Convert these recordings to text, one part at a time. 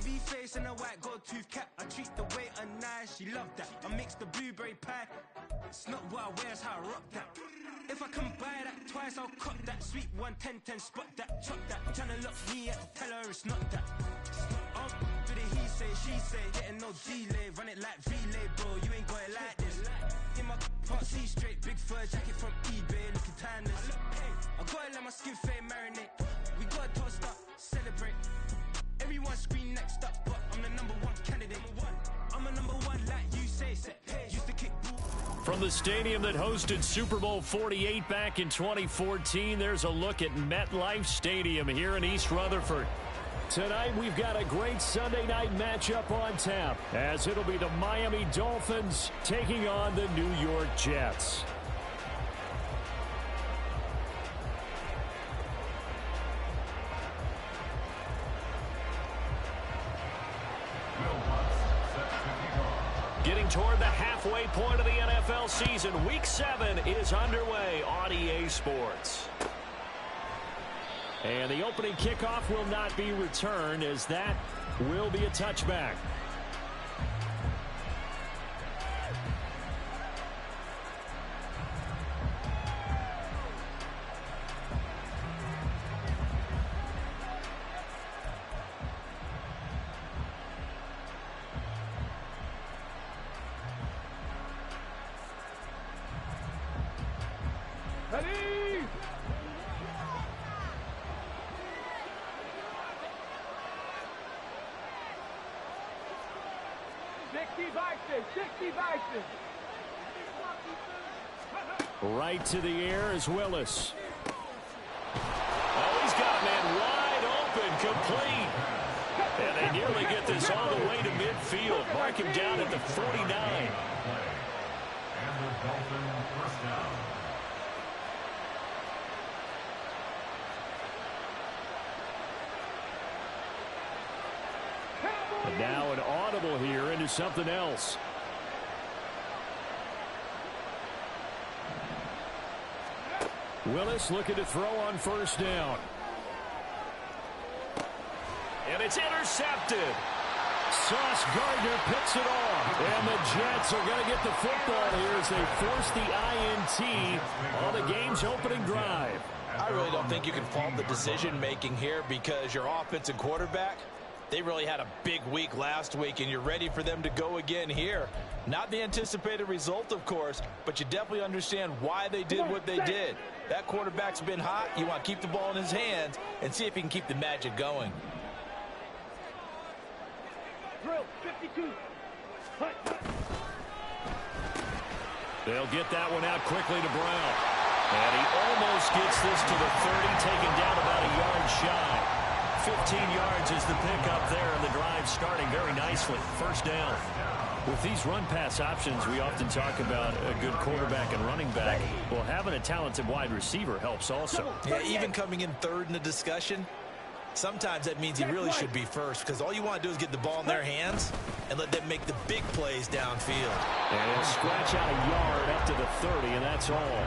baby face and a white gold tooth cap. I treat the waiter nice, she love that. I mix the blueberry pie. It's not what I wear, it's how I rock that. If I can buy that twice, I'll cut that. Sweet 110, spot that, chop that. Tryna lock me up, tell her it's not that. Do the he say, she say, getting no delay. Run it like relay, bro, you ain't got it like this. In my can't see straight, big fur jacket from eBay, looking timeless. I gotta let my skin fade marinate. We gotta toast up, celebrate. Everyone scream next up, but I'm the #1 candidate. I'm a #1 like you say. Used to kick ball. From the stadium that hosted Super Bowl 48 back in 2014, there's a look at MetLife Stadium here in East Rutherford. Tonight, we've got a great Sunday night matchup on tap, as it'll be the Miami Dolphins taking on the New York Jets. Getting toward the halfway point of the NFL season, Week 7 is underway on EA Sports. And the opening kickoff will not be returned, as that will be a touchback. Ready? 60 Bison. Right to the air is Willis. Oh, he's got a man wide open, complete. And they nearly get this all the way to midfield. Mark him down at the 49. And the Dolphin first down. And now an audible here into something else. Willis looking to throw on first down. And it's intercepted. Sauce Gardner picks it off. And the Jets are going to get the football here as they force the INT on the game's opening drive. I really don't think you can fault the decision-making here, because your offense and quarterback, they really had a big week last week, and you're ready for them to go again here. Not the anticipated result, of course, but you definitely understand why they did what they did. That quarterback's been hot. You want to keep the ball in his hands and see if he can keep the magic going. Drill 52. They'll get that one out quickly to Brown. And he almost gets this to the 30, taken down about a yard shy. 15 yards is the pickup there, and the drive starting very nicely. First down. With these run-pass options, we often talk about a good quarterback and running back. Well, having a talented wide receiver helps also. Yeah, even coming in third in the discussion, sometimes that means he really should be first, because all you want to do is get the ball in their hands and let them make the big plays downfield. And he'll scratch out a yard up to the 30, and that's all.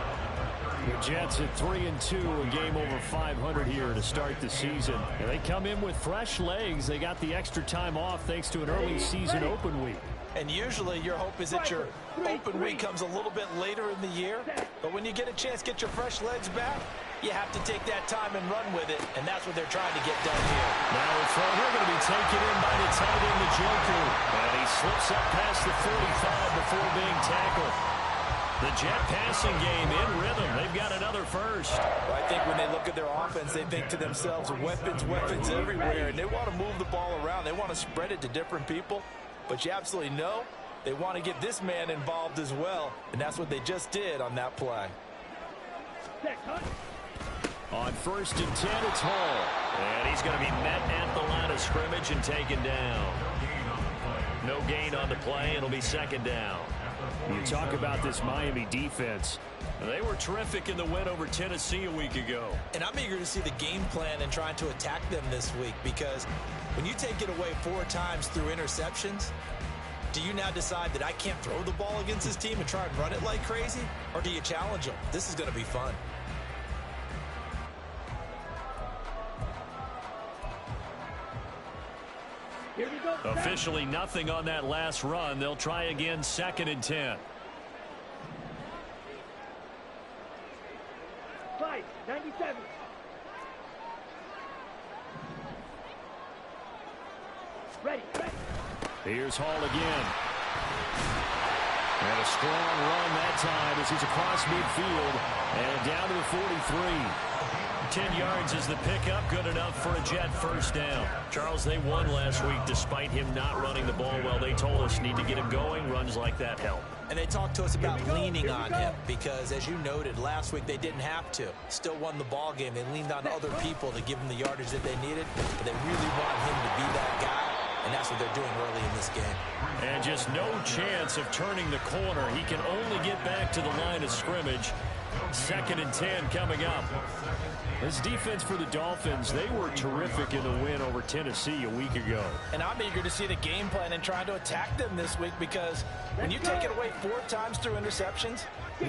The Jets at 3-2, a game over 500 here to start the season. And they come in with fresh legs. They got the extra time off thanks to an early season open week. And usually your hope is that your open week comes a little bit later in the year. But when you get a chance to get your fresh legs back, you have to take that time and run with it. And that's what they're trying to get done here. Now a throw here going to be taken in by the tight end, Njoku. And he slips up past the 45 before being tackled. The Jet passing game in rhythm. They've got another first. Well, I think when they look at their offense, they think to themselves, weapons, weapons everywhere. And they want to move the ball around. They want to spread it to different people. But you absolutely know they want to get this man involved as well. And that's what they just did on that play. On 1st and 10, it's Hall. And he's going to be met at the line of scrimmage and taken down. No gain on the play. It'll be second down. You talk about this Miami defense. They were terrific in the win over Tennessee a week ago. And I'm eager to see the game plan and trying to attack them this week, because when you take it away 4 times through interceptions, do you now decide that I can't throw the ball against this team and try and run it like crazy? Or do you challenge them? This is going to be fun. Here we go. Officially nothing on that last run. They'll try again, 2nd and 10. 97. Ready. Here's Hall again. And a strong run that time as he's across midfield and down to the 43. 10 yards is the pickup, good enough for a Jet first down. Charles, they won last week despite him not running the ball well. They told us need to get him going. Runs like that help. And they talked to us about leaning on him because, as you noted, last week they didn't have to. Still won the ball game. They leaned on other people to give them the yardage that they needed, but they really want him to be that guy, and that's what they're doing early in this game. And just no chance of turning the corner. He can only get back to the line of scrimmage. 2nd and 10 coming up. This defense for the Dolphins, they were terrific in the win over Tennessee a week ago. And I'm eager to see the game plan and trying to attack them this week because when you take it away 4 times through interceptions,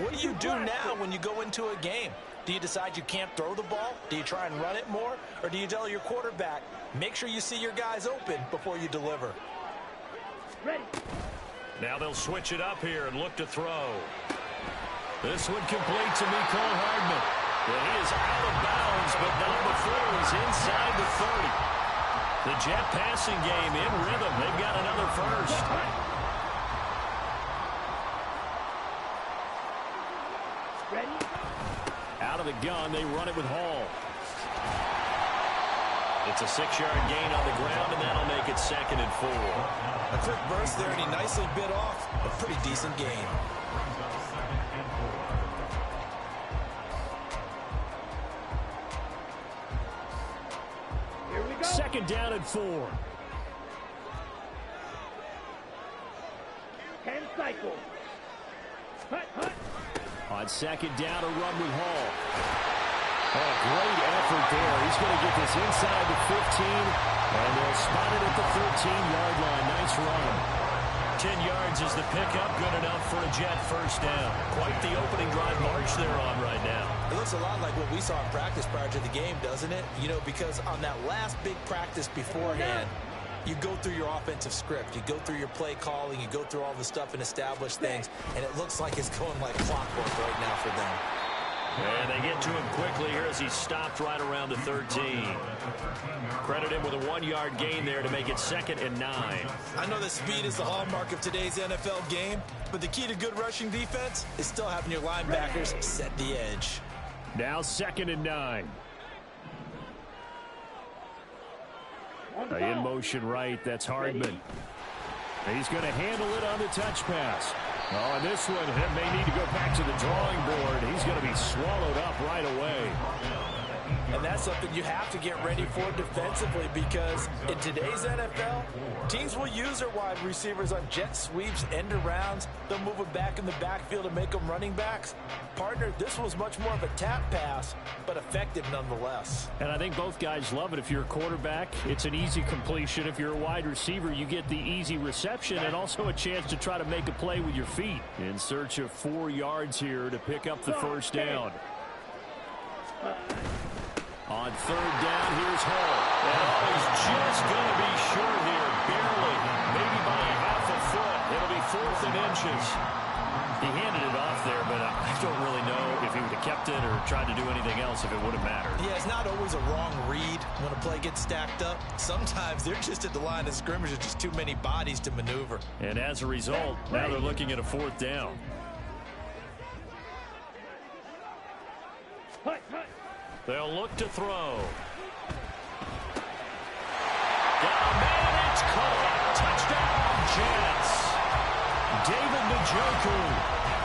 what do you do now when you go into a game? Do you decide you can't throw the ball? Do you try and run it more? Or do you tell your quarterback, make sure you see your guys open before you deliver? Ready. Now they'll switch it up here and look to throw. This one complete to Mecole Hardman. Well, he is out of bounds, but not before he's inside the 30. The Jet passing game in rhythm. They've got another first. Ready. Out of the gun, they run it with Hall. It's a 6-yard gain on the ground, and that'll make it 2nd and 4. A quick burst there, and he nicely bit off a pretty decent gain. Here we go. 2nd down and 4. 10 cycles. Hut. On 2nd down, a run with Hall. Oh, great effort there. He's going to get this inside the 15, and they'll spot it at the 13-yard line. Nice run. 10 yards is the pickup, good enough for a Jet first down. Quite the opening drive march they're on right now. It looks a lot like what we saw in practice prior to the game, doesn't it? You know, because on that last big practice beforehand, you go through your offensive script. You go through your play calling. You go through all the stuff and establish things, and it looks like it's going like clockwork right now for them. And they get to him quickly here as he stopped right around the 13. Credit him with a 1-yard gain there to make it 2nd and 9. I know that speed is the hallmark of today's NFL game, but the key to good rushing defense is still having your linebackers set the edge. Now 2nd and 9. In motion right, that's Hardman. He's going to handle it on the touch pass. Oh, and this one may need to go back to the drawing board. He's going to be swallowed up right away. And that's something you have to get ready for defensively because in today's NFL, teams will use their wide receivers on jet sweeps, end arounds. They'll move them back in the backfield and make them running backs. Partner, this was much more of a tap pass, but effective nonetheless. And I think both guys love it. If you're a quarterback, it's an easy completion. If you're a wide receiver, you get the easy reception and also a chance to try to make a play with your feet. In search of 4 yards here to pick up the first down. On 3rd down, here's Hall. And he's just going to be short here, barely, maybe by a half a foot. It'll be 4th and inches. He handed it off there, but I don't really know if he would have kept it or tried to do anything else if it would have mattered. Yeah, it's not always a wrong read when a play gets stacked up. Sometimes they're just at the line of scrimmage. There's just too many bodies to maneuver. And as a result, now they're looking at a 4th down. They'll look to throw. Got a man, it's caught. Touchdown, Jets. David Njoku,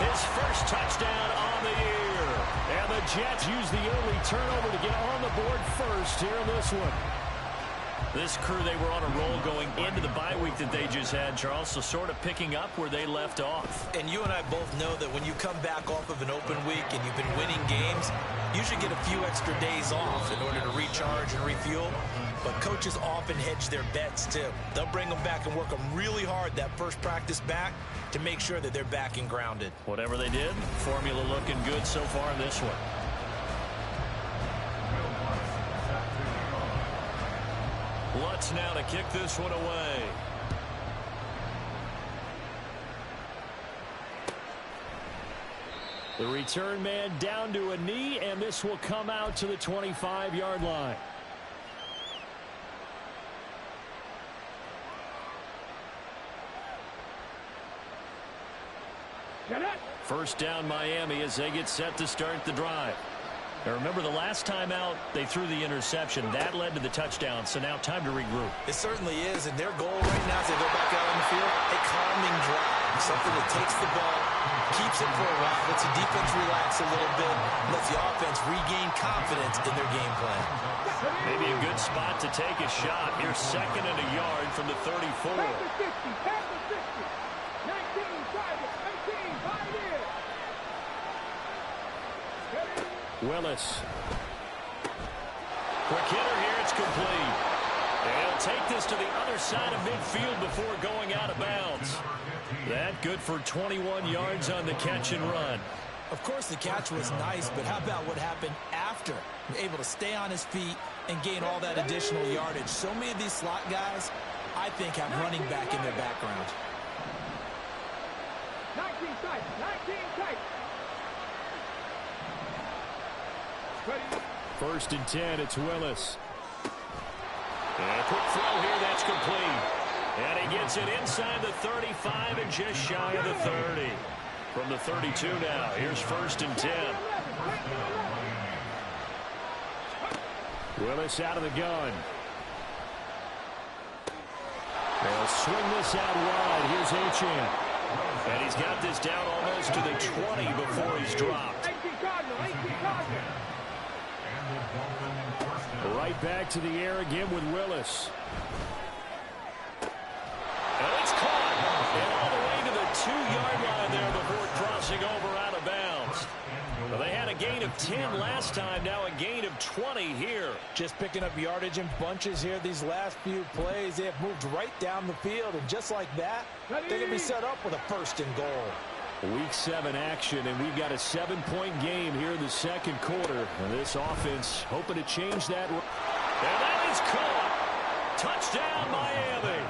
his first touchdown on the year. And the Jets use the early turnover to get on the board first here in this one. This crew, they were on a roll going into the bye week that they just had, Charles, so sort of picking up where they left off. And you and I both know that when you come back off of an open week and you've been winning games, you should get a few extra days off in order to recharge and refuel. But coaches often hedge their bets, too. They'll bring them back and work them really hard that first practice back to make sure that they're back and grounded. Whatever they did, formula looking good so far in this one. Jets now to kick this one away. The return man down to a knee, and this will come out to the 25-yard line. First down Miami as they get set to start the drive. Now remember, the last time out, they threw the interception. That led to the touchdown, so now time to regroup. It certainly is, and their goal right now as they go back out on the field, a calming drive, something that takes the ball, keeps it for a while, lets the defense relax a little bit, lets the offense regain confidence in their game plan. Maybe a good spot to take a shot. Here's second and a yard from the 34. Willis. Quick hitter here. It's complete. And he'll take this to the other side of midfield before going out of bounds. That good for 21 yards on the catch and run. Of course, the catch was nice, but how about what happened after? Able to stay on his feet and gain all that additional yardage. So many of these slot guys, I think, have running back in their background. 19 tight, 19 tight. First and 10, it's Willis. And a quick throw here, that's complete. And he gets it inside the 35 and just shy of the 30. From the 32 now, here's first and 10. Willis out of the gun. They'll swing this out wide. Here's Achane. And he's got this down almost to the 20 before he's dropped. Right back to the air again with Willis. And it's caught. And all the way to the 2-yard line there before crossing over out of bounds. Well, they had a gain of 10 last time, now a gain of 20 here. Just picking up yardage in bunches here these last few plays. They have moved right down the field, and just like that, they're going to be set up with a first and goal. Week 7 action, and we've got a 7-point game here in the second quarter. And this offense hoping to change that. And that is caught. Touchdown, Miami.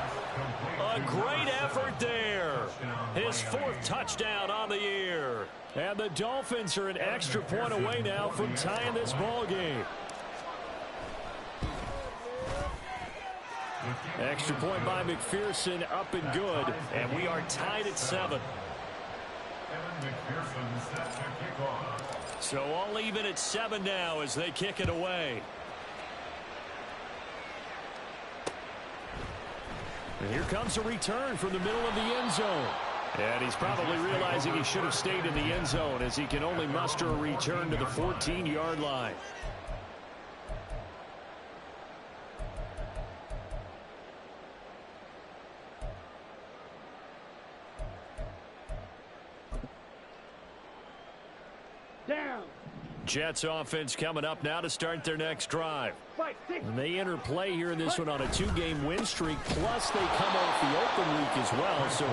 A great effort there. His 4th touchdown on the year. And the Dolphins are an extra point away now from tying this ball game. Extra point by McPherson, up and good. And we are tied at 7. So all even at 7 now as they kick it away. And here comes a return from the middle of the end zone. And he's probably realizing he should have stayed in the end zone as he can only muster a return to the 14-yard line. Down. Jets offense coming up now to start their next drive. And they enter play here in this one on a 2-game win streak, plus they come off the open week as well. So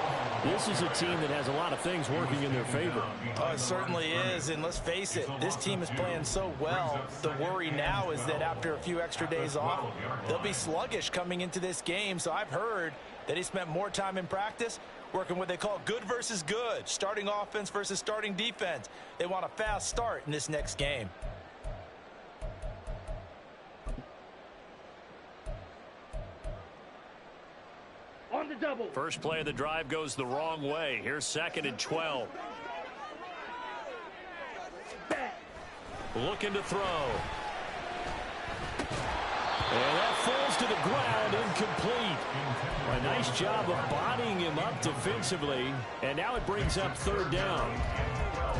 this is a team that has a lot of things working in their favor. Oh, it certainly is, and let's face it, this team is playing so well. The worry now is that after a few extra days off, they'll be sluggish coming into this game. So I've heard that he spent more time in practice working what they call good versus good, starting offense versus starting defense. They want a fast start in this next game. On the double. First play of the drive goes the wrong way. Here's second and 12. Looking to throw. And that falls to the ground, incomplete. A nice job of bodying him up defensively. And now it brings up third down.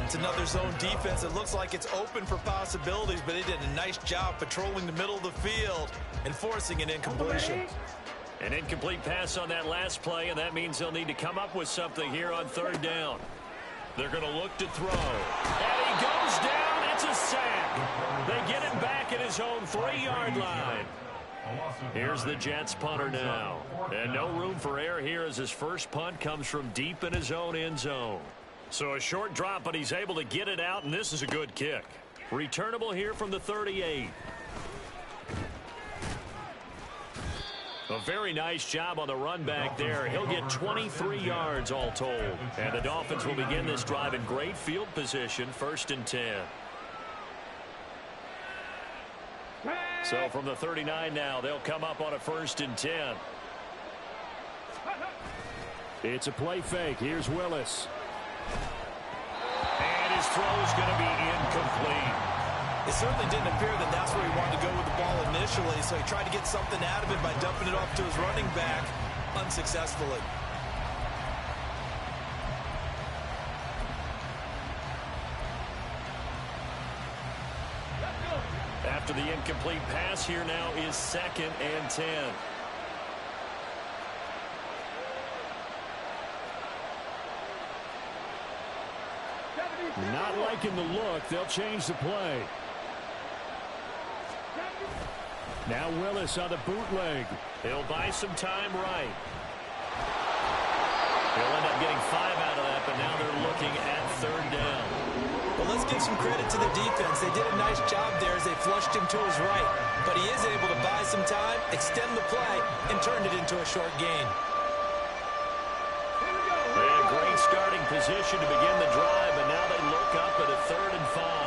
It's another zone defense. It looks like it's open for possibilities, but they did a nice job patrolling the middle of the field and forcing an incompletion. An incomplete pass on that last play, and that means they'll need to come up with something here on third down. They're going to look to throw. And he goes down. It's a sack. They get him back at his own 3-yard line. Here's the Jets punter now. And no room for error here as his first punt comes from deep in his own end zone. So a short drop, but he's able to get it out, and this is a good kick. Returnable here from the 38. A very nice job on the run back there. He'll get 23 yards all told. And the Dolphins will begin this drive in great field position, 1st and 10. So from the 39 now, they'll come up on a 1st and 10. It's a play fake. Here's Willis. And his throw's going to be incomplete. It certainly didn't appear that that's where he wanted to go with the ball initially, so he tried to get something out of it by dumping it off to his running back unsuccessfully. After the incomplete pass, here now is 2nd and 10. Not liking the look. They'll change the play. Now Willis on the bootleg. He'll buy some time right. He'll end up getting 5 out of that, but now they're looking at 3rd down. Well, let's give some credit to the defense. They did a nice job there as they flushed him to his right. But he is able to buy some time, extend the play, and turn it into a short gain. They had great starting position to begin the drive, and now they look up at a 3rd and 5.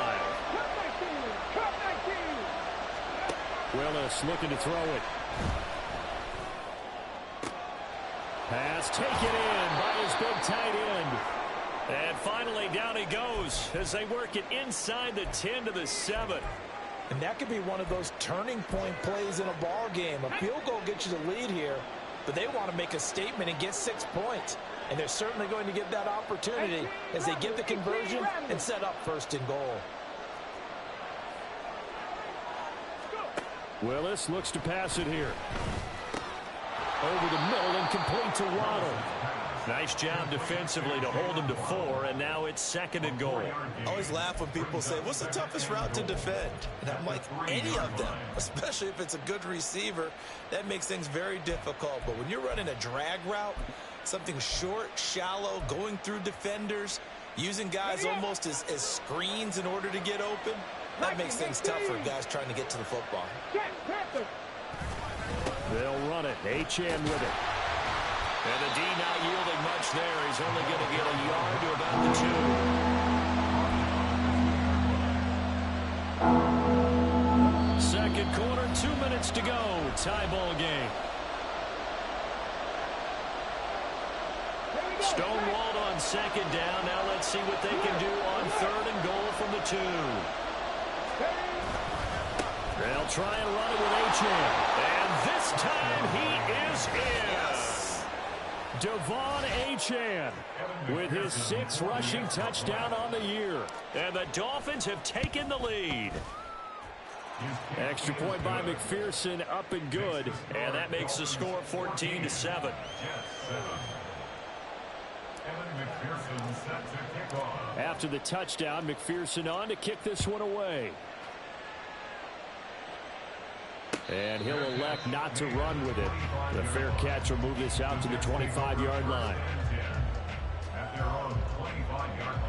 Willis looking to throw it. Pass taken in by his big tight end. And finally down he goes as they work it inside the 10 to the 7. And that could be one of those turning point plays in a ball game. A field goal gets you the lead here, but they want to make a statement and get 6 points. And they're certainly going to get that opportunity as they get the conversion and set up 1st and goal. Willis looks to pass it here. Over the middle and complete to Waddle. Nice job defensively to hold him to 4, and now it's 2nd and goal. I always laugh when people say, what's the toughest route to defend? And I'm like, any of them, especially if it's a good receiver. That makes things very difficult. But when you're running a drag route, something short, shallow, going through defenders, using guys almost as screens in order to get open, that makes things tough for guys trying to get to the football. They'll run it. Achane with it. And the D not yielding much there. He's only going to get a yard to about the 2. Second quarter, 2 minutes to go. Tie ball game. Stonewalled on 2nd down. Now let's see what they can do on 3rd and goal from the 2. They'll try and run it with Achane. And this time he is in. Devon Achane with his 6th rushing touchdown on the year. And the Dolphins have taken the lead. Extra point by McPherson, up and good. And that makes the score 14 to 7. After the touchdown, McPherson on to kick this one away. And he'll elect not to run with it. The fair catch will move this out to the 25-yard line. At their own 25-yard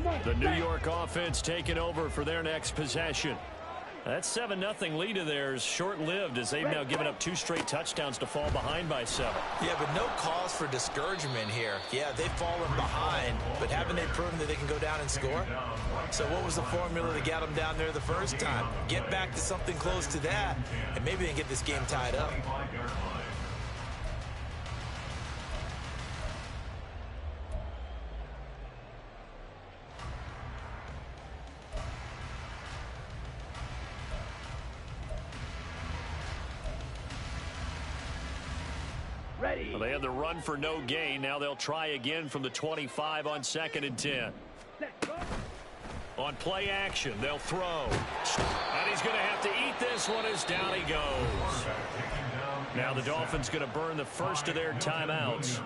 line. The New York offense taking over for their next possession. That 7-0 lead of theirs short-lived as they've now given up 2 straight touchdowns to fall behind by 7. Yeah, but no cause for discouragement here. Yeah, they've fallen behind, but haven't they proven that they can go down and score? So what was the formula to get them down there the first time? Get back to something close to that, and maybe they can get this game tied up. Well, they had the run for no gain. Now they'll try again from the 25 on 2nd and 10. On play action, they'll throw. And he's going to have to eat this one as down he goes. Now the Dolphins going to burn the first of their timeouts.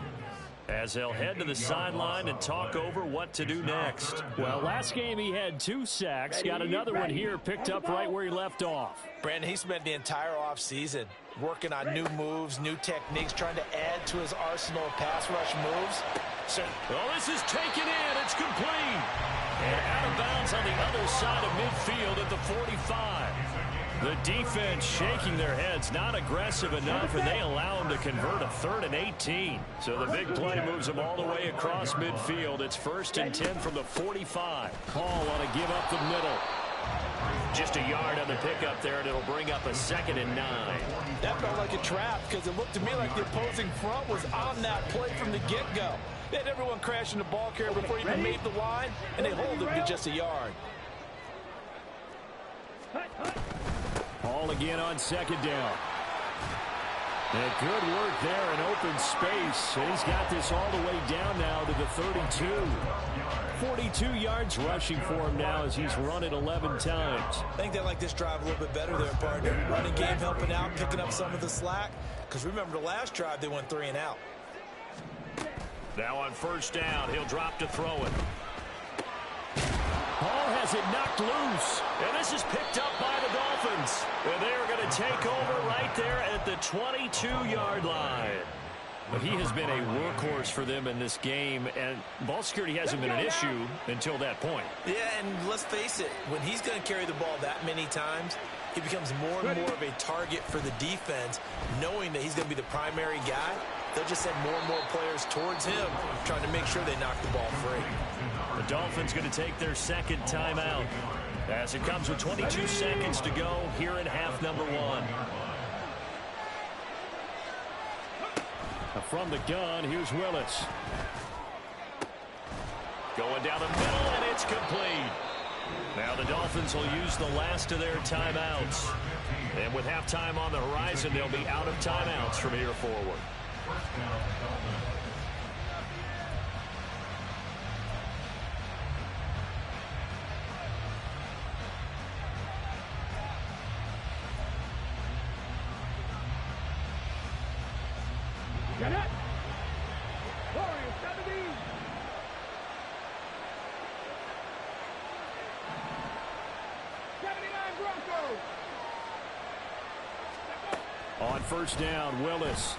as they'll head to the sideline and talk over what to do next. Well, last game he had 2 sacks. Got another one here, picked up right where he left off. Brandon, he spent the entire offseason working on new moves, new techniques, trying to add to his arsenal of pass rush moves. Well, this is taken in. It's complete. And out of bounds on the other side of midfield at the 45. The defense shaking their heads, not aggressive enough, and they allow them to convert a 3rd and 18. So the big play moves them all the way across midfield. It's 1st and 10 from the 45. Hall want to give up the middle. Just a yard on the pickup there, and it'll bring up a 2nd and 9. That felt like a trap because it looked to me like the opposing front was on that play from the get-go. They had everyone crashing the ball carrier before he even made the line, and they hold him to just a yard. Hall again on 2nd down. And good work there in open space. And he's got this all the way down now to the 32. 42 yards rushing for him now as he's run it 11 times. I think they like this drive a little bit better there, partner. Running game helping out, picking up some of the slack. Because remember the last drive, they went 3 and out. Now on 1st down, he'll drop to throw it. Hall has it knocked loose. And this is picked up by the Dolphins. And they're going to take over right there at the 22-yard line. But he has been a workhorse for them in this game, and ball security hasn't been an issue until that point. Yeah, and let's face it, when he's going to carry the ball that many times, he becomes more and more of a target for the defense, knowing that he's going to be the primary guy. They'll just send more and more players towards him, trying to make sure they knock the ball free. The Dolphins going to take their 2nd timeout as it comes with 22 seconds to go here in half number 1. From the gun, here's Willis. Going down the middle, and it's complete. Now the Dolphins will use the last of their timeouts. And with halftime on the horizon, they'll be out of timeouts from here forward. Get it! Warriors 70! Broncos! On 1st down, Willis.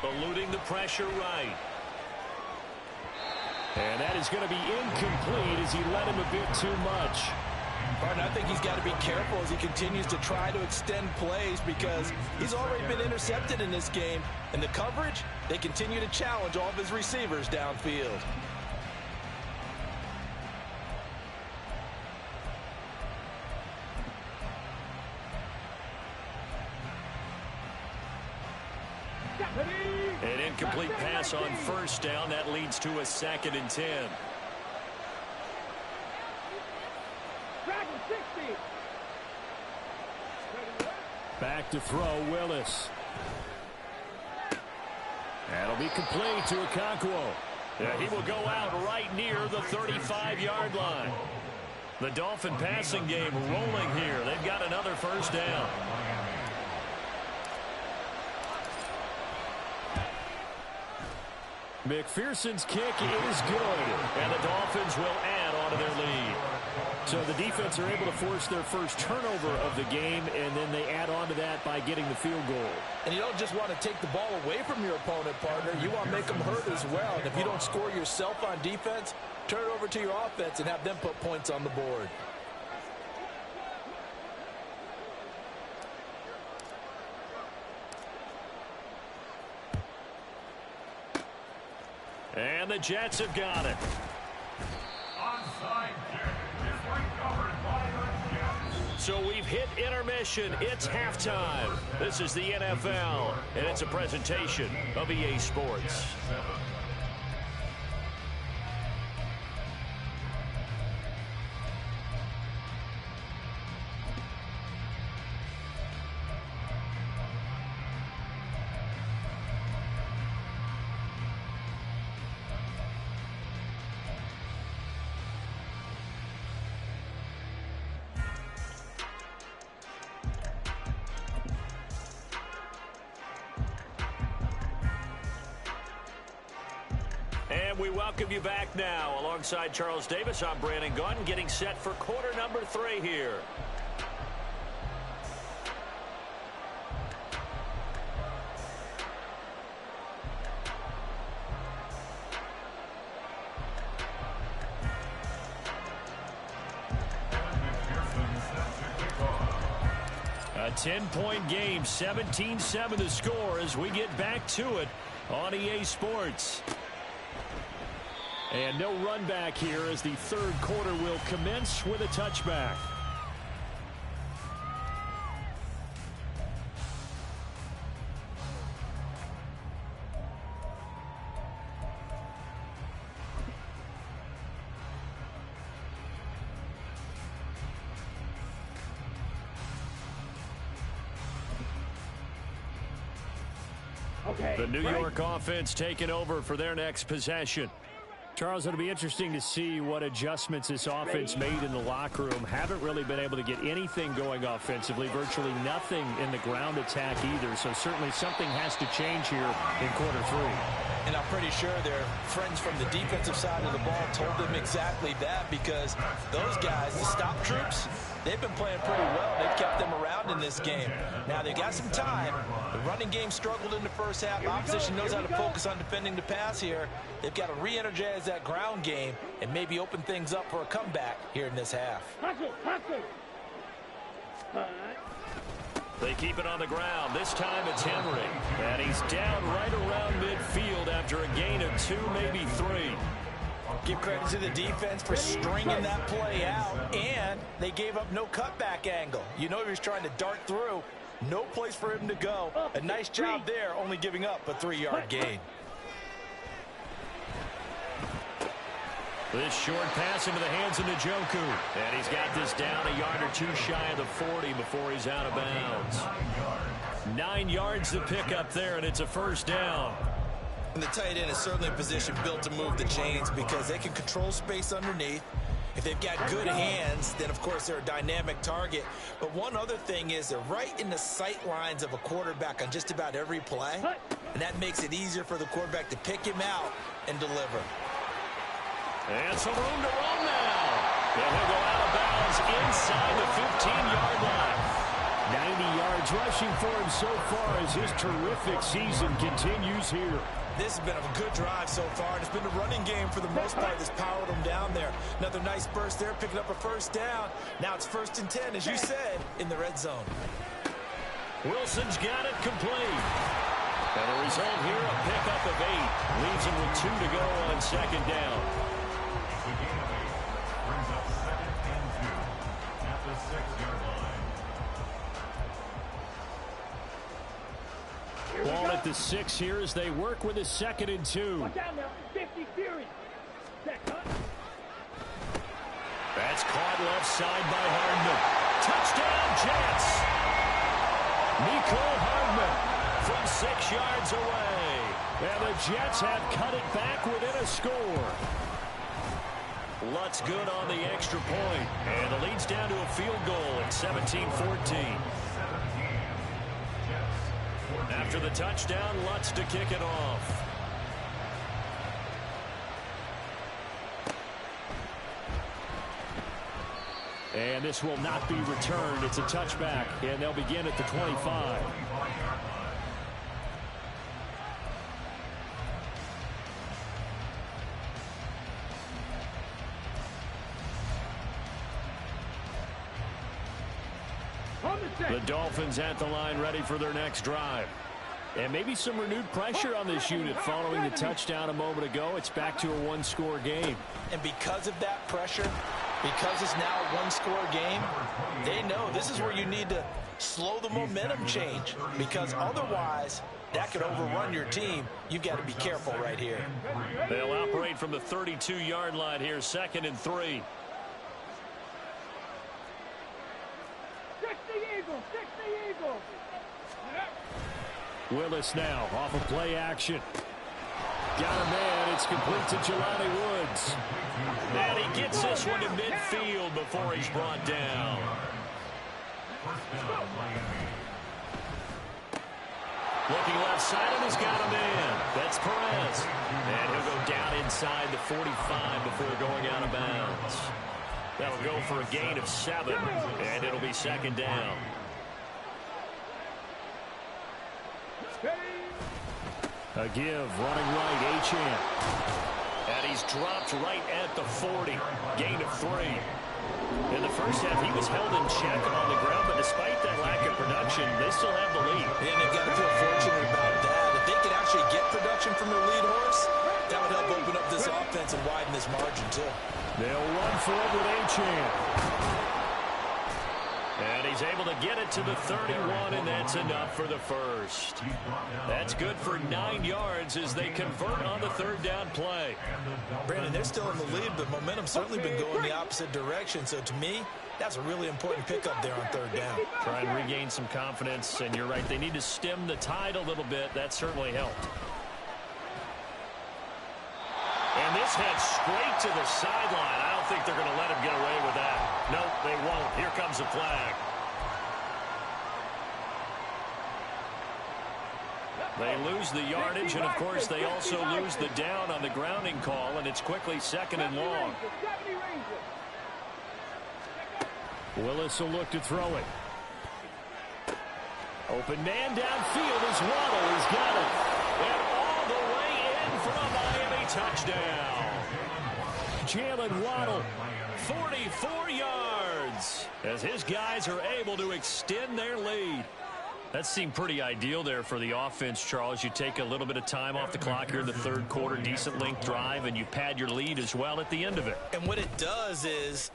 Eluding the pressure right. And that is going to be incomplete as he led him a bit too much. Martin, I think he's got to be careful as he continues to try to extend plays because he's already been intercepted in this game. And the coverage, they continue to challenge all of his receivers downfield. An incomplete pass on 1st down. That leads to a 2nd and 10. Back to throw, Willis. That'll be complete to Okonkwo. Yeah, he will go out right near the 35-yard line. The Dolphin passing game rolling here. They've got another 1st down. McPherson's kick is good. And the Dolphins will add on to their lead. So the defense are able to force their first turnover of the game, and then they add on to that by getting the field goal. And you don't just want to take the ball away from your opponent, partner. You want to make them hurt as well. And if you don't score yourself on defense, turn it over to your offense and have them put points on the board. And the Jets have got it. Onside kick is recovered by the Jets. So we've hit intermission. It's halftime. This is the NFL, and it's a presentation of EA Sports. we welcome you back now. Alongside Charles Davis, I'm Brandon Gunn, getting set for quarter number 3 here. A 10-point game, 17-7 the score as we get back to it on EA Sports. And no run back here as the third quarter will commence with a touchback. The New York offense taking over for their next possession. Charles, it'll be interesting to see what adjustments this offense made in the locker room. Haven't really been able to get anything going offensively, virtually nothing in the ground attack either. So certainly something has to change here in quarter 3. And I'm pretty sure their friends from the defensive side of the ball told them exactly that, because those guys, the stop troops, they've been playing pretty well. They've kept them around in this game. Now they've got some time. The running game struggled in the first half. Opposition knows how to focus on defending the pass here. They've got to re-energize that ground game and maybe open things up for a comeback here in this half. They keep it on the ground. This time it's Henry. And he's down right around midfield after a gain of 2, maybe 3. Give credit to the defense for stringing that play out, and they gave up no cutback angle. You know he was trying to dart through. No place for him to go. A nice job there, only giving up a 3-yard gain. This short pass into the hands of Njoku. And he's got this down a yard or 2 shy of the 40 before he's out of bounds. 9 yards to pick up there, and it's a first down. And the tight end is certainly a position built to move the chains because they can control space underneath. If they've got good hands, then of course they're a dynamic target. But one other thing is they're right in the sight lines of a quarterback on just about every play. And that makes it easier for the quarterback to pick him out and deliver. And some room to run now. And he'll go out of bounds inside the 15-yard line. 90 yards rushing for him so far as his terrific season continues here. This has been a good drive so far, and it's been a running game for the most part that's powered them down there. Another nice burst there, picking up a first down. Now it's 1st and 10, as you said, in the red zone. Wilson's got it complete. And the result here, a pickup of 8. Leaves him with 2 to go on 2nd down. The gain of 8 brings up 2nd and 2 at the 6-yard line. Ball at the 6 here as they work with a 2nd and 2. Watch out now, 50 Fury. That's caught left side by Hardman. Touchdown, Jets. Mecole Hardman from 6 yards away. And the Jets have cut it back within a score. Lutz good on the extra point. And the lead's down to a field goal at 17-14. After the touchdown, Lutz to kick it off. And this will not be returned. It's a touchback, and they'll begin at the 25. The Dolphins at the line ready for their next drive. And maybe some renewed pressure on this unit following the touchdown a moment ago. It's back to a 1-score game. And because of that pressure, because it's now a 1-score game, they know this is where you need to slow the momentum change, because otherwise that could overrun your team. You've got to be careful right here. They'll operate from the 32-yard line here, 2nd and 3. Willis now off of play action. Got a man. It's complete to Jelani Woods. And he gets this one to midfield before he's brought down. Looking left side, and he's got a man. That's Perez. And he'll go down inside the 45 before going out of bounds. That'll go for a gain of 7, and it'll be second down. A give, running right, Achane. And he's dropped right at the 40. Gain of 3. In the first half, he was held in check on the ground, but despite that lack of production, they still have the lead. And they've got to feel fortunate about that. If they could actually get production from their lead horse, that would help open up this offense and widen this margin, too. They'll run for it with Achane. And he's able to get it to the 31, and that's enough for the first. That's good for 9 yards as they convert on the third down play. Brandon, they're still in the lead, but momentum's certainly been going the opposite direction. So to me, that's a really important pickup there on third down. Try and regain some confidence, and you're right, they need to stem the tide a little bit. That certainly helped. And this heads straight to the sideline. I don't think they're going to let him get away with that. No, they won't. Here comes the flag. They lose the yardage, and, of course, they also lose the down on the grounding call, and it's quickly second and long. Willis will look to throw it. Open man downfield is Waddle. He's got it. And all the way in for a Miami touchdown. Jalen Waddle, 44 yards, as his guys are able to extend their lead. That seemed pretty ideal there for the offense, Charles. You take a little bit of time off the clock here in the third quarter, decent length drive, and you pad your lead as well at the end of it. And what it does is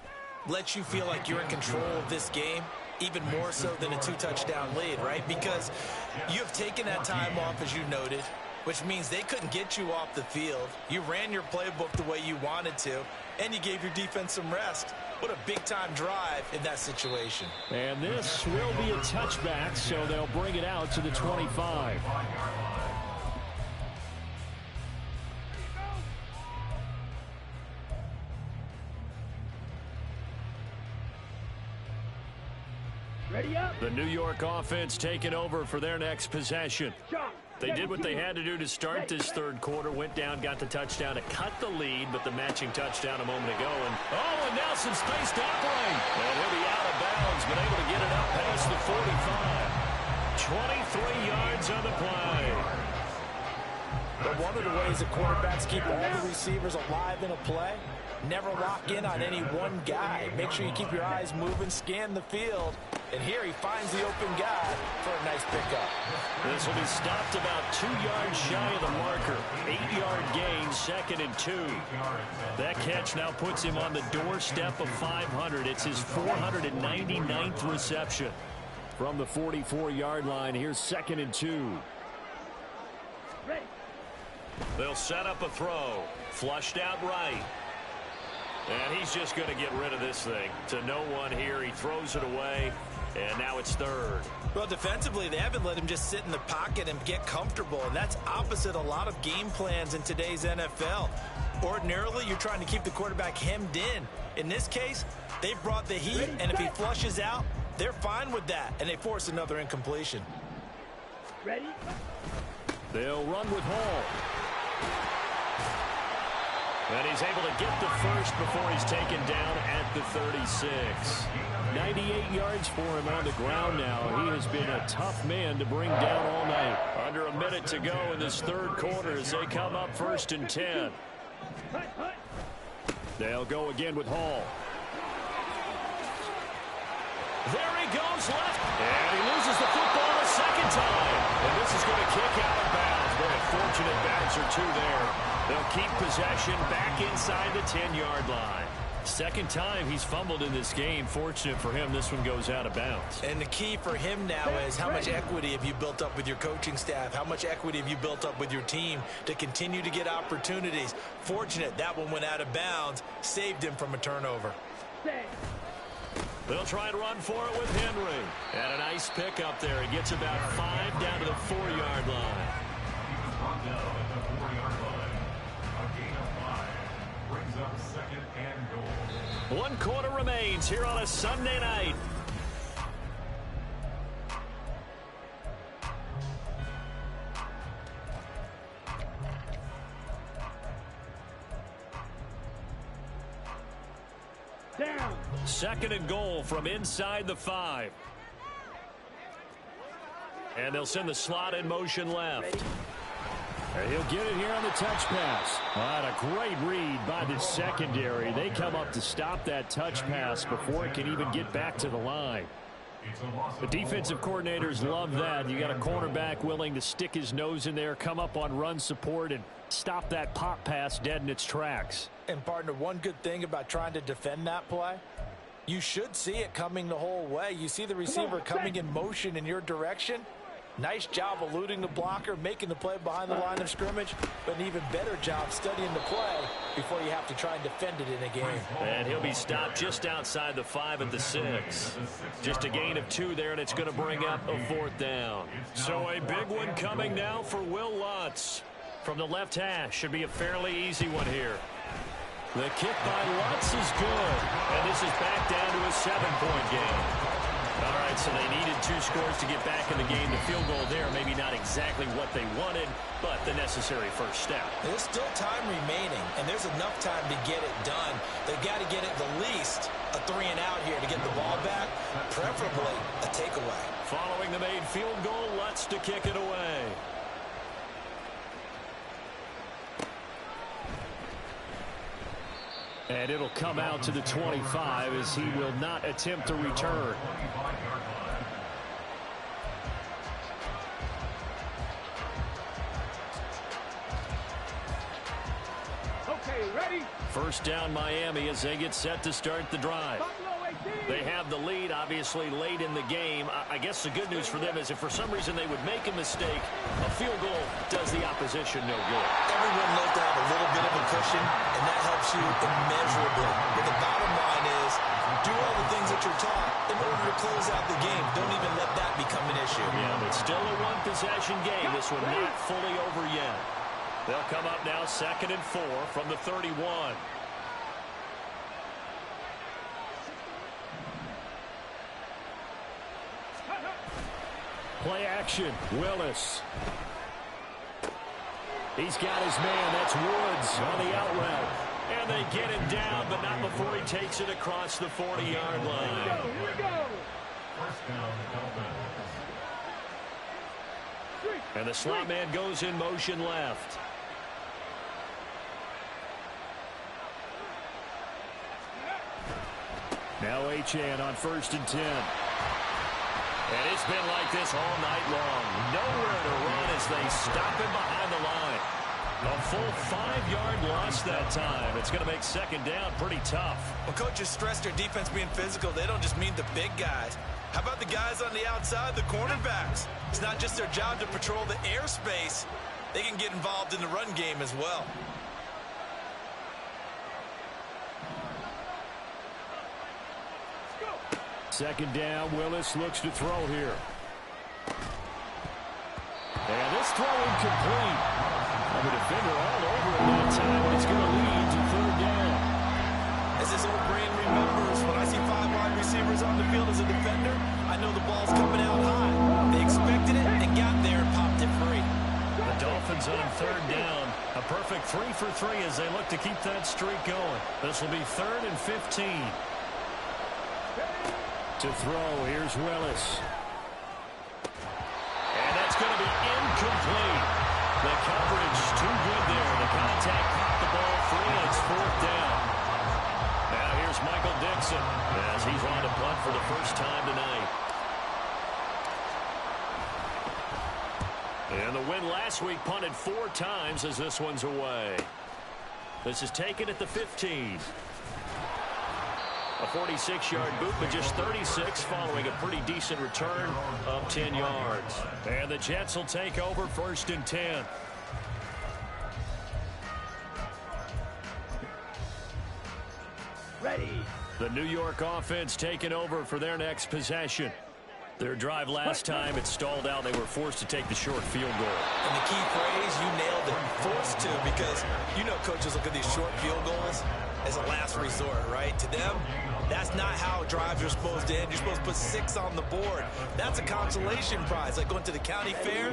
let you feel like you're in control of this game, even more so than a 2-touchdown lead, right? Because you have taken that time off, as you noted, which means they couldn't get you off the field. You ran your playbook the way you wanted to, and you gave your defense some rest. What a big-time drive in that situation. And this will be a touchback, so they'll bring it out to the 25. Ready up. The New York offense taking over for their next possession. They did what they had to do to start this third quarter, went down, got the touchdown to cut the lead, but the matching touchdown a moment ago. And Nelson space to operate. And he'll be out of bounds, but able to get it up past the 45. 23 yards on the play. But one of the ways that quarterbacks keep all the receivers alive in a play, never lock in on any one guy. Make sure you keep your eyes moving, scan the field. And here he finds the open guy for a nice pickup. This will be stopped about 2 yards shy of the marker. 8-yard gain, 2nd and 2. That catch now puts him on the doorstep of 500. It's his 499th reception. From the 44-yard line, here's 2nd and 2. They'll set up a throw. Flushed out right. And he's just going to get rid of this thing. To no one here. He throws it away. And now it's third. Well, defensively, they haven't let him just sit in the pocket and get comfortable. And that's opposite a lot of game plans in today's NFL. Ordinarily, you're trying to keep the quarterback hemmed in. In this case, they brought the heat, and if he flushes out, they're fine with that. And they force another incompletion. Ready? They'll run with Hall. And he's able to get the first before he's taken down at the 36. 98 yards for him on the ground now. He has been a tough man to bring down all night. Under a minute to go in this third quarter as they come up 1st and 10. They'll go again with Hall. There he goes left. And he loses the football a second time. And this is going to kick out of bounds. Boy, a fortunate bounce or two there. They'll keep possession back inside the 10-yard line. Second time he's fumbled in this game. Fortunate for him, this one goes out of bounds. And the key for him now is how much equity have you built up with your coaching staff? How much equity have you built up with your team to continue to get opportunities? Fortunate that one went out of bounds, saved him from a turnover. They'll try and run for it with Henry. And a nice pickup there. He gets about 5 down to the 4-yard line. One quarter remains here on a Sunday night. Down. Second and goal from inside the 5. And they'll send the slot in motion left. And he'll get it here on the touch pass. And a great read by the secondary. They come up to stop that touch pass before it can even get back to the line. The defensive coordinators love that. You got a cornerback willing to stick his nose in there, come up on run support, and stop that pop pass dead in its tracks. And, partner, one good thing about trying to defend that play, you should see it coming the whole way. You see the receiver coming in motion in your direction. Nice job eluding the blocker, making the play behind the line of scrimmage, but an even better job studying the play before you have to try and defend it in a game. And he'll be stopped just outside the 5 at the 6. Just a gain of 2 there, and it's going to bring up a 4th down. So a big one coming now for Will Lutz. From the left hash, should be a fairly easy one here. The kick by Lutz is good, and this is back down to a 7-point game. All right, so they needed 2 scores to get back in the game. The field goal there, maybe not exactly what they wanted, but the necessary first step. There's still time remaining, and there's enough time to get it done. They've got to get it the least a 3 and out here to get the ball back, preferably a takeaway. Following the made field goal, Lutz to kick it away. And it'll come out to the 25 as he will not attempt to return. Okay, ready? First down Miami as they get set to start the drive. They have the lead, obviously, late in the game. I guess the good news for them is if for some reason they would make a mistake, a field goal does the opposition no good. Everyone knows to have a little bit of a cushion, and that helps you immeasurably. But the bottom line is, do all the things that you're taught in order to close out the game. Don't even let that become an issue. Yeah, but still a one-possession game. This one not fully over yet. They'll come up now 2nd and 4 from the 31. Play action, Willis. He's got his man, that's Woods on the out route. And they get him down, but not before he takes it across the 40-yard line. Here we go. First down, Dolphins. And the slot man goes in motion left. Now Achane on 1st and 10. And it's been like this all night long. Nowhere to run as they stop him behind the line. A full 5-yard loss that time. It's going to make 2nd down pretty tough. Well, coaches stress their defense being physical. They don't just mean the big guys. How about the guys on the outside, the cornerbacks? It's not just their job to patrol the airspace. They can get involved in the run game as well. Second down, Willis looks to throw here. And this throw incomplete. The defender all over him that time, but it's going to lead to 3rd down. As this old brain remembers, when I see 5 wide receivers on the field as a defender, I know the ball's coming out high. They expected it and got there and popped it free. The Dolphins on 3rd down. A perfect 3 for 3 as they look to keep that streak going. This will be 3rd and 15. To throw, here's Willis. And that's going to be incomplete. The coverage too good there. The contact popped the ball free, and it's 4th down. Now here's Michael Dixon as he's on to punt for the first time tonight. And the win last week punted 4 times as this one's away. This is taken at the 15. A 46-yard boot, but just 36 following a pretty decent return of 10 yards. And the Jets will take over 1st and 10. Ready. The New York offense taking over for their next possession. Their drive last time, it stalled out. They were forced to take the short field goal. And the key phrase, you nailed it, forced to, because you know coaches look at these short field goals as a last resort, right? To them, that's not how drives are supposed to end. You're supposed to put 6 on the board. That's a consolation prize, like going to the county fair.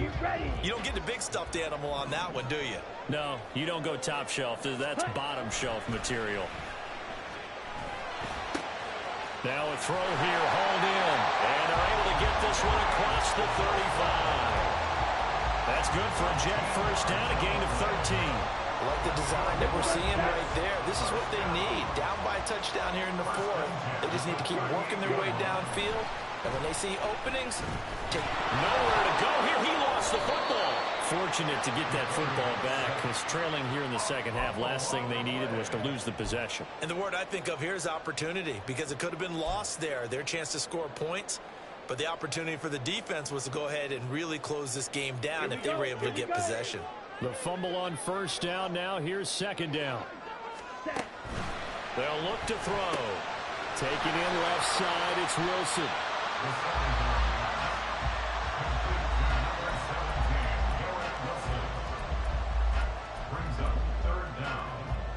You don't get the big stuffed animal on that one, do you? No, you don't go top shelf. That's bottom shelf material. Now a throw here, hauled in. And they're able to get this one across the 35. That's good for a Jet first down, a gain of 13. I like the design that we're seeing right there. This is what they need. Down by a touchdown here in the fourth. They just need to keep working their way downfield. And when they see openings, take nowhere to go here. He lost the football. Fortunate to get that football back, because trailing here in the second half, last thing they needed was to lose the possession. And the word I think of here is opportunity, because it could have been lost there. Their chance to score points. But the opportunity for the defense was to go ahead and really close this game down if they were able to get possession. The fumble on first down now. Here's second down. They'll look to throw. Taking in left side, it's Wilson.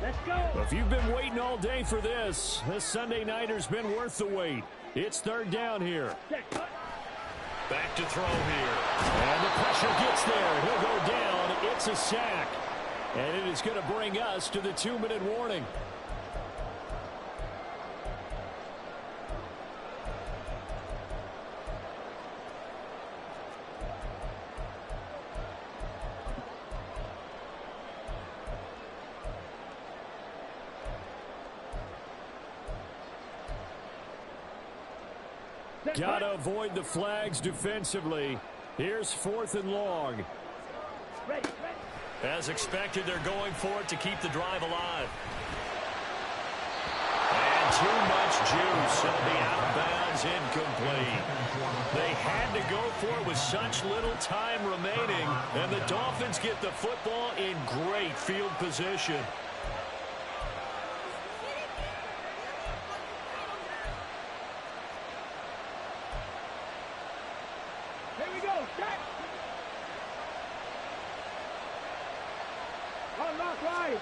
Let's go. If you've been waiting all day for this Sunday nighter's been worth the wait. It's third down here. Back to throw here. And the pressure gets there. He'll go down. It's a sack. And it is going to bring us to the 2-minute warning. Got to avoid the flags defensively. Here's 4th and long. As expected, they're going for it to keep the drive alive. And too much juice. It'll be out of bounds, incomplete. They had to go for it with such little time remaining, and the Dolphins get the football in great field position. Here we go. Set. On lock right.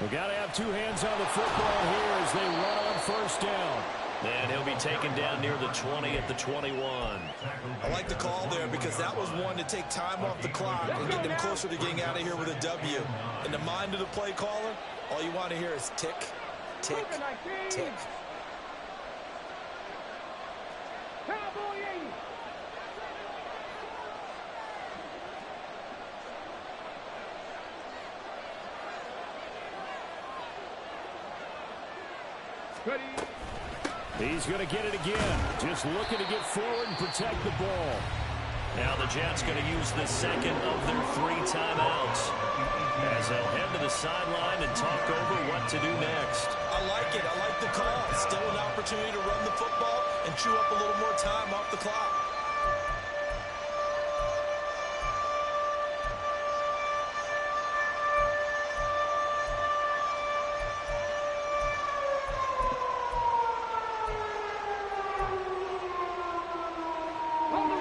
We got to have two hands on the football here as they run on first down. And he'll be taken down near the 20 at the 21. I like the call there because that was one to take time off the clock and get them closer to getting out of here with a W. In the mind of the play caller, all you want to hear is tick, tick, tick. Cowboy 80. Ready. He's going to get it again. Just looking to get forward and protect the ball. Now the Jets going to use the second of their 3 timeouts as they'll head to the sideline and talk over what to do next. I like it. I like the call. Still an opportunity to run the football and chew up a little more time off the clock.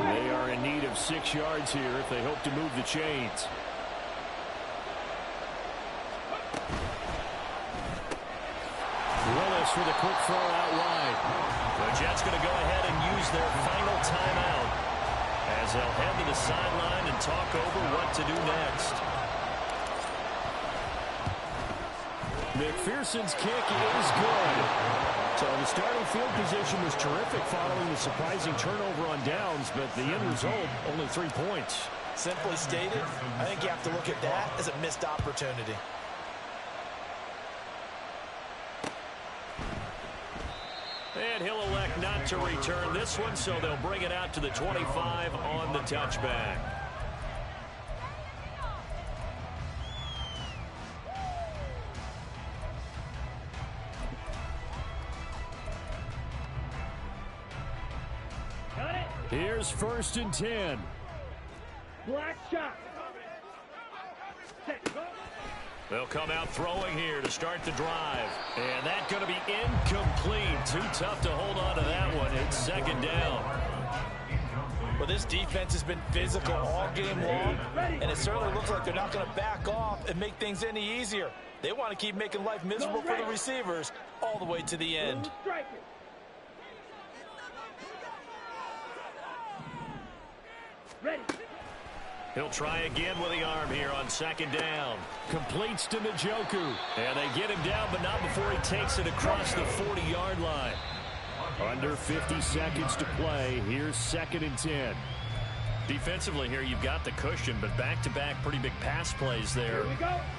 They are in need of 6 yards here if they hope to move the chains. Willis with a quick throw out wide. The Jets going to go ahead and use their final timeout as they'll head to the sideline and talk over what to do next. McPherson's kick is good. So the starting field position was terrific following the surprising turnover on downs, but the end result, only 3 points. Simply stated, I think you have to look at that as a missed opportunity. And he'll elect not to return this one, so they'll bring it out to the 25 on the touchback. Here's 1st and 10. Black shot. Set. Go. They'll come out throwing here to start the drive. And that's going to be incomplete. Too tough to hold on to that one. It's 2nd down. Well, this defense has been physical all game long, and it certainly looks like they're not going to back off and make things any easier. They want to keep making life miserable for the receivers all the way to the end. Ready. He'll try again with the arm here on 2nd down. Completes to Njoku. And they get him down, but not before he takes it across the 40-yard line. Under 50 seconds to play. Here's 2nd and 10. Defensively here, you've got the cushion, but back-to-back pretty big pass plays there.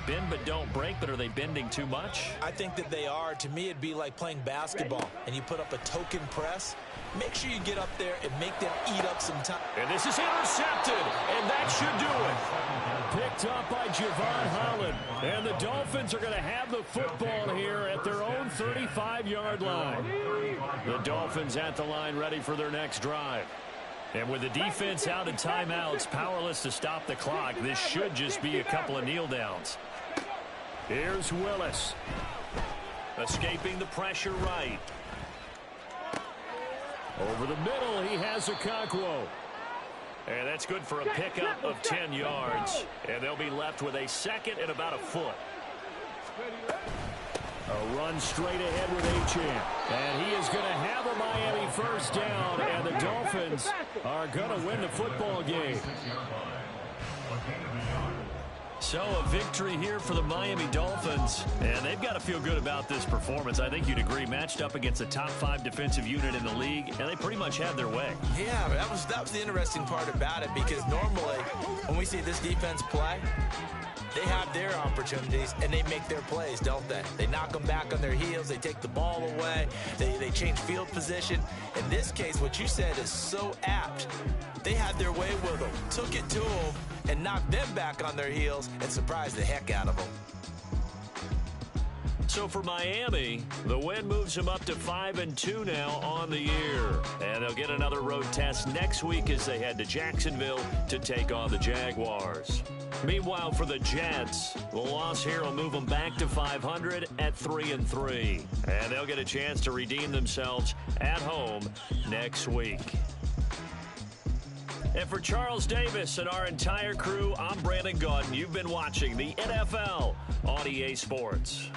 Bend but don't break, but are they bending too much? I think that they are. To me, it'd be like playing basketball, and you put up a token press. Make sure you get up there and make them eat up some time. And this is intercepted, and that should do it. Picked up by Javon Holland. And the Dolphins are going to have the football here at their own 35-yard line. The Dolphins at the line ready for their next drive. And with the defense out in timeouts, powerless to stop the clock, this should just be a couple of kneel downs. Here's Willis. Escaping the pressure right. Over the middle, he has Okonkwo. And that's good for a pickup of 10 yards. And they'll be left with a 2nd and about a foot. A run straight ahead with Achane. And he is going to have a Miami first down. And the Dolphins are going to win the football game. So a victory here for the Miami Dolphins. And they've got to feel good about this performance. I think you'd agree. Matched up against a top 5 defensive unit in the league. And they pretty much had their way. Yeah, that was the interesting part about it, because normally when we see this defense play, they have their opportunities, and they make their plays, don't they? They knock them back on their heels. They take the ball away. They change field position. In this case, what you said is so apt. They had their way with them, took it to them, and knocked them back on their heels and surprised the heck out of them. So for Miami, the win moves them up to 5-2 now on the year. And they'll get another road test next week as they head to Jacksonville to take on the Jaguars. Meanwhile, for the Jets, the loss here will move them back to 500 at 3-3. And they'll get a chance to redeem themselves at home next week. And for Charles Davis and our entire crew, I'm Brandon Gaudin. You've been watching the NFL on EA Sports.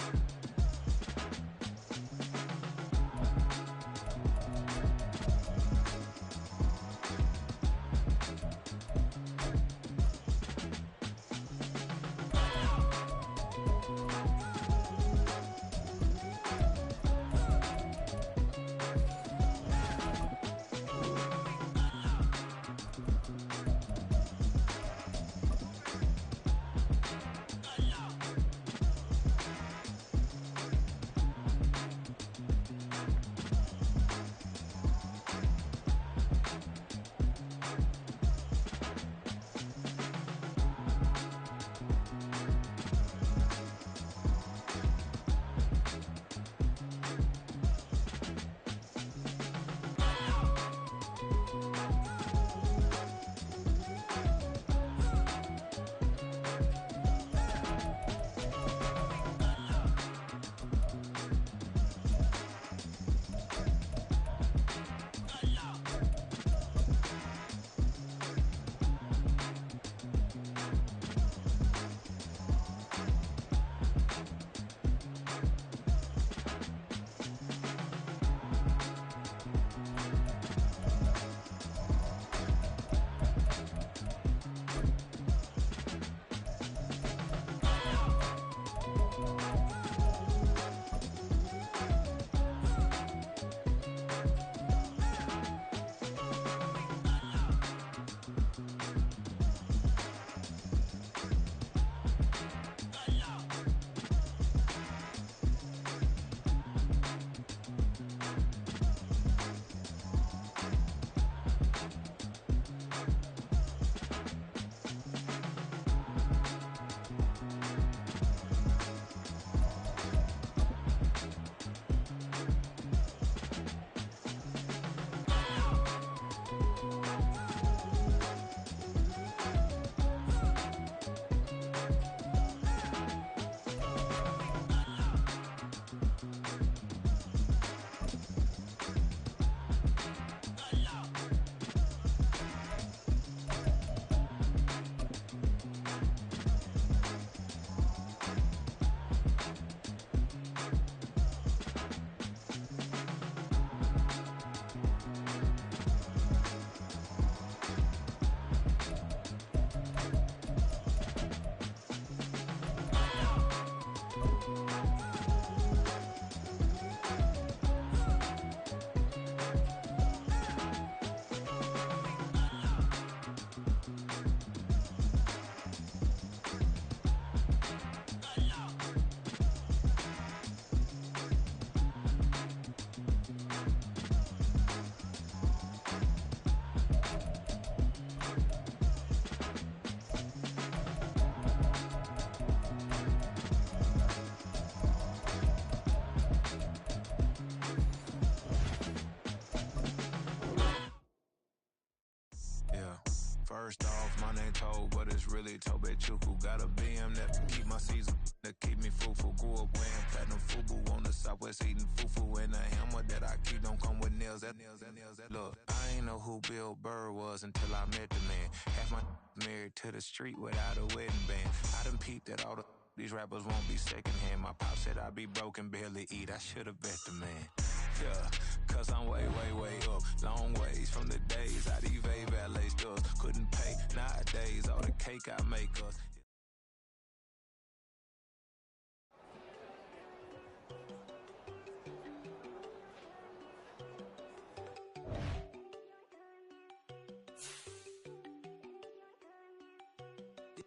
First off, my name Toad, but it's really Tobe Chuku. Got a BM that keep my season, that keep me fruitful. Grew up wearing platinum FUBU on the Southwest, eating fufu. And a hammer that I keep don't come with nails. Look, I ain't know who Bill Burr was until I met the man. Half my married to the street without a wedding band. I done peeped that all these rappers won't be secondhand. My pop said I'd be broken, barely eat. I should've bet the man. Yeah, cause I'm way, way, way up. Long ways from the days I these valet stores couldn't pay. Nowadays, all the cake I make us.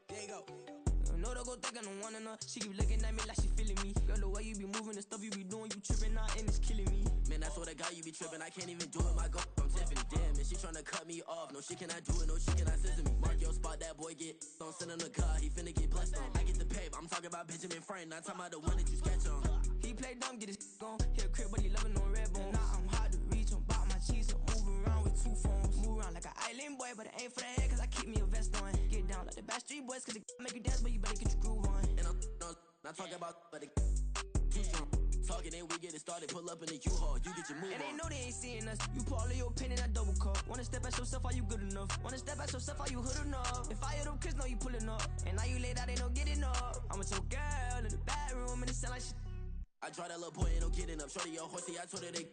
There you go. No, don't go think I don't want enough. She keep looking at me like she feeling me. Girl, the way you be moving, the stuff you be doing, you tripping out and it's killing me. Man, I swear to God, you be tripping. I can't even do it. My girl from Tiffany, damn, and she tryna cut me off. No, she cannot do it. No, she cannot scissor me. Mark your spot, that boy get on. Send him the car, he finna get blessed on. I get the paper. I'm talking about Benjamin Franklin. Not talking about the one that you sketch on. He play dumb, get his on. Hit a crib, but he loving on red bone. Now I'm hard to reach. I'm about my cheese. I'm moving around with 2 phones. Move around like an island boy, but it ain't for the head, cause I keep me a vest on. Get down like the Backstreet Boys, cause it make you dance, but you better get your groove on. And I'm not talking about, but it too strong. Talking and we get it started, pull up in the U-Haul, you get your move on. And they know they ain't seeing us. You put all of your pen in that double cup. Wanna step at yourself, are you good enough? Wanna step at yourself, are you hood enough? If I hear them kids know you pulling up, and now you late out, they don't get enough. I'm with your girl in the bedroom, and it sound like shit. I try that little boy, ain't no getting up. Shorty, your horsey, I told her they